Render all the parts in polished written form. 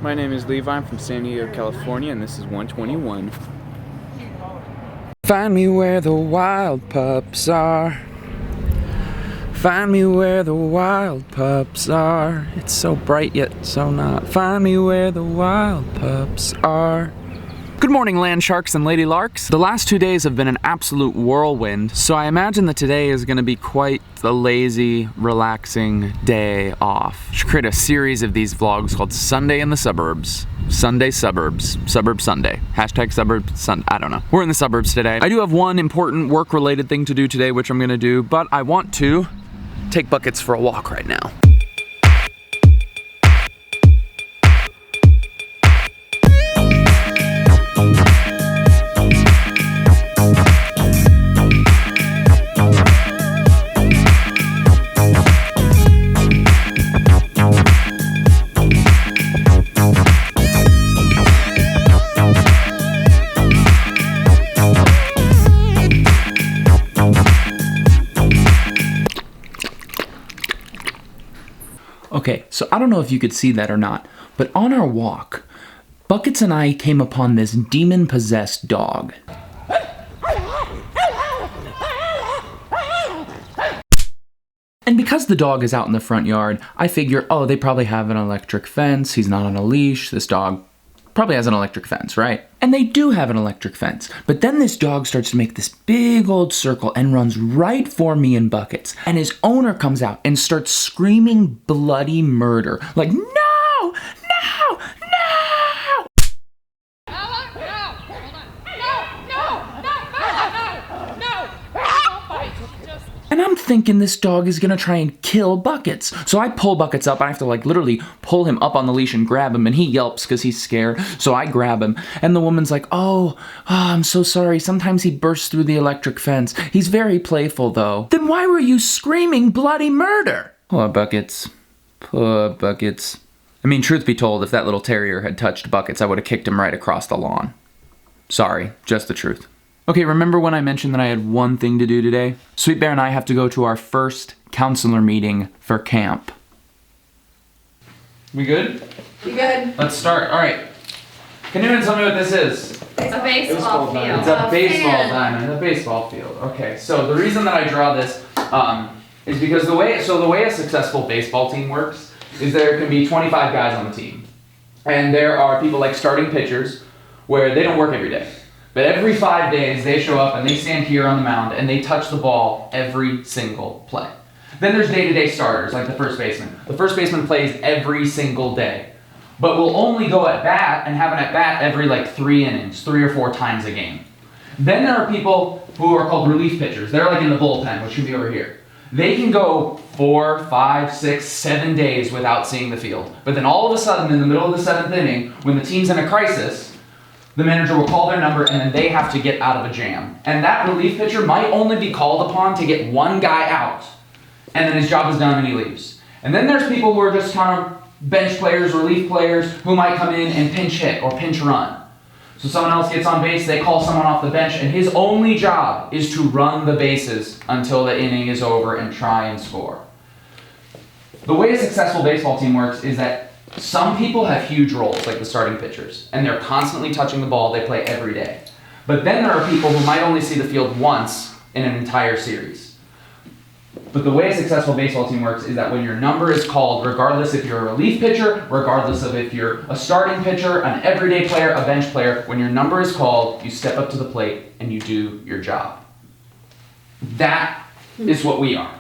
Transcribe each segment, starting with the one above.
My name is Levi, I'm from San Diego, California, and this is 121. Find me where the wild pups are. Find me where the wild pups are. It's so bright yet so not. Find me where the wild pups are. Good morning, land sharks and lady larks. The last 2 days have been an absolute whirlwind, so I imagine that today is going to be quite the lazy, relaxing day off. I should create a series of these vlogs called Sunday in the Suburbs. Sunday Suburbs. Suburb Sunday. Hashtag Suburb Sun. I don't know. We're in the suburbs today. I do have one important work-related thing to do today, which I'm going to do, but I want to take buckets for a walk right now. Okay, so I don't know if you could see that or not, but on our walk, Buckets and I came upon this demon-possessed dog. And because the dog is out in the front yard, I figure, oh, they probably have an electric fence, he's not on a leash, this dog probably has an electric fence, right? And they do have an electric fence. But then this dog starts to make this big old circle and runs right for me and Buckets. And his owner comes out and starts screaming bloody murder. Like, no! No! No! And I'm thinking this dog is gonna try and kill Buckets. So I pull Buckets up. I have to like literally pull him up on the leash and grab him, and he yelps because he's scared. So I grab him, and the woman's like, oh, I'm so sorry. Sometimes he bursts through the electric fence. He's very playful though. Then why were you screaming bloody murder? Poor Buckets. Poor Buckets. I mean, truth be told, if that little terrier had touched Buckets, I would have kicked him right across the lawn. Sorry, just the truth. Okay, remember when I mentioned that I had one thing to do today? Sweet Bear and I have to go to our first counselor meeting for camp. We good? You good? Let's start. All right. Can anyone tell me what this is? It's a baseball field. It's a baseball diamond, a baseball field. Okay, so the reason that I draw this is because the way a successful baseball team works is there can be 25 guys on the team. And there are people like starting pitchers where they don't work every day. But every 5 days, they show up and they stand here on the mound and they touch the ball every single play. Then there's day-to-day starters, like the first baseman. The first baseman plays every single day, but will only go at bat and have an at-bat every like 3 innings, 3 or 4 times a game. Then there are people who are called relief pitchers. They're like in the bullpen, which should be over here. They can go 4, 5, 6, 7 days without seeing the field. But then all of a sudden, in the middle of the 7th inning, when the team's in a crisis, the manager will call their number and then they have to get out of a jam. And that relief pitcher might only be called upon to get one guy out. And then his job is done and he leaves. And then there's people who are just kind of bench players, relief players, who might come in and pinch hit or pinch run. So someone else gets on base, they call someone off the bench, and his only job is to run the bases until the inning is over and try and score. The way a successful baseball team works is that some people have huge roles, like the starting pitchers, and they're constantly touching the ball, they play every day. But then there are people who might only see the field once in an entire series. But the way a successful baseball team works is that when your number is called, regardless if you're a relief pitcher, regardless of if you're a starting pitcher, an everyday player, a bench player, when your number is called, you step up to the plate and you do your job. That is what we are.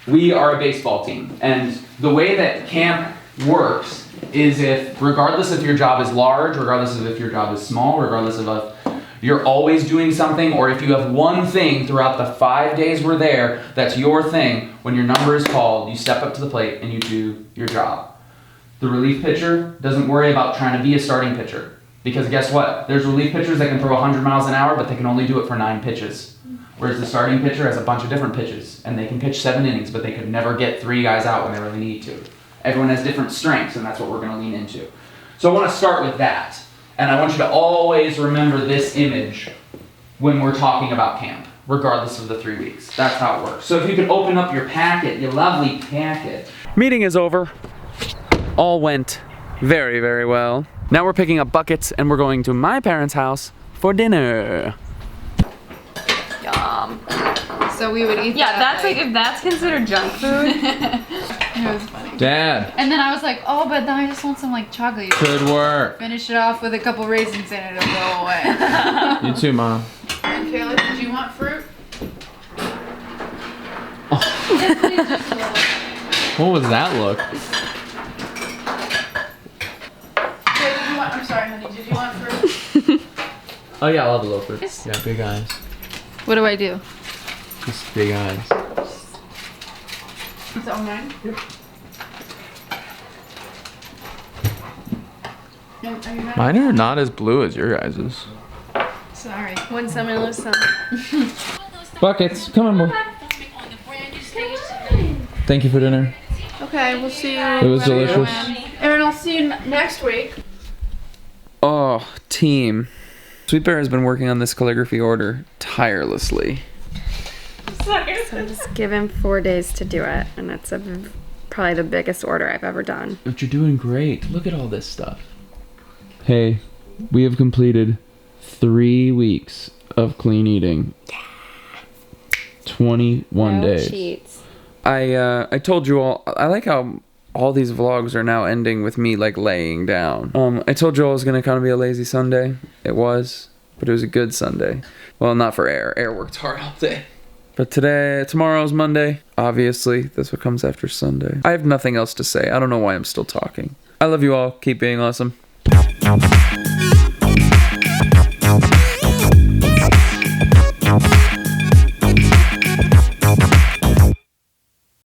We are a baseball team. And the way that camp works is if, regardless if your job is large, regardless of if your job is small, regardless of if you're always doing something, or if you have one thing throughout the 5 days we're there, that's your thing, when your number is called, you step up to the plate and you do your job. The relief pitcher doesn't worry about trying to be a starting pitcher. Because guess what? There's relief pitchers that can throw 100 miles an hour, but they can only do it for 9 pitches. Whereas the starting pitcher has a bunch of different pitches, and they can pitch 7 innings, but they could never get 3 guys out when they really need to. Everyone has different strengths, and that's what we're going to lean into. So I want to start with that. And I want you to always remember this image when we're talking about camp, regardless of the 3 weeks. That's how it works. So if you could open up your packet, your lovely packet. Meeting is over. All went Very, very well. Now we're picking up buckets and we're going to my parents' house for dinner. Yum. So we would eat Yeah, that. that's like, if that's considered junk food. It was funny. Dad, And then I was like, oh, but then I just want some like chocolate. good work. Finish it off with a couple raisins in it, it'll go away. You too, Mom. And Kayla, did you want fruit? What was that look? Kayla, did you want, I'm sorry, honey, did you want fruit? Oh yeah, I'll have a little fruit. Yeah, big eyes. What do I do? Just big eyes. Is that all mine? Yep. No, are you not? Mine are not as blue as your guys's. Sorry. When someone lives some. Buckets, come on, boy. Thank you for dinner. Okay, we'll see you. It was delicious. Aaron, I'll see you next week. Oh, team. Sweet Bear has been working on this calligraphy order tirelessly. So I just give him 4 days to do it, and that's probably the biggest order I've ever done. But you're doing great. Look at all this stuff. Hey, we have completed 3 weeks of clean eating. 21 No days. cheats. I told you all, I like how all these vlogs are now ending with me like laying down. I told you all it was gonna kind of be a lazy Sunday. It was, but it was a good Sunday. Well, not for Air. Air worked hard all day. But tomorrow's Monday. Obviously, that's what comes after Sunday. I have nothing else to say. I don't know why I'm still talking. I love you all. Keep being awesome.